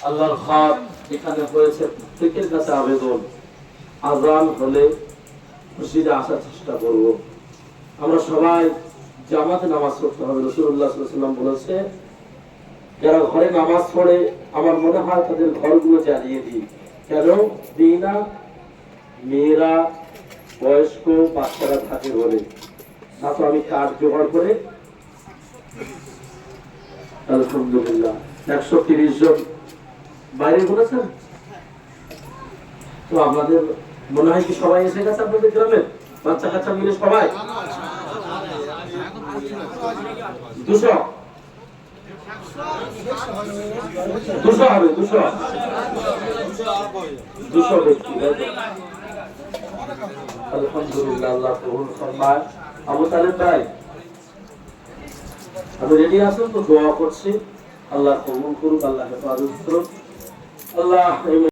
আল্লাহর খাত এখানে হয়েছে, প্রত্যেকের কাছে আবেদন, আযান হলে মসজিদে আসার চেষ্টা করব। আমরা সবাই জামাতে নামাজ পড়তে হবে। রাসূলুল্লাহ সাল্লাল্লাহু আলাইহি ওয়াসাল্লাম বলেছে, যারা ঘরে নামাজ পড়ে আমার মনে হয় তাদের ঘরগুলো জ্বালিয়ে দিই। কেন দিই না? মেয়েরা, বয়স্ক বাচ্চারা থাকে বলে। না তো আমি কাজ জোগাড় করে আলহামদুলিল্লাহ 130 জন বাইরে বলেছেন তো আপনাদের মনে হয় কি সবাই এসে গেছে আপনাদের গ্রামে? বাচ্চা কাচ্চা মিলে সবাই 200 হবে 200 ব্যক্তি। আলহামদুলিল্লাহ, আল্লাহ কবুল ফরমায়। আবু তালেব ভাই, আপনি রেডি আছেন তো? দোয়া করছি, আল্লাহ কবুল করুক, আল্লাহ হেফাজত করুক। আল্লাহ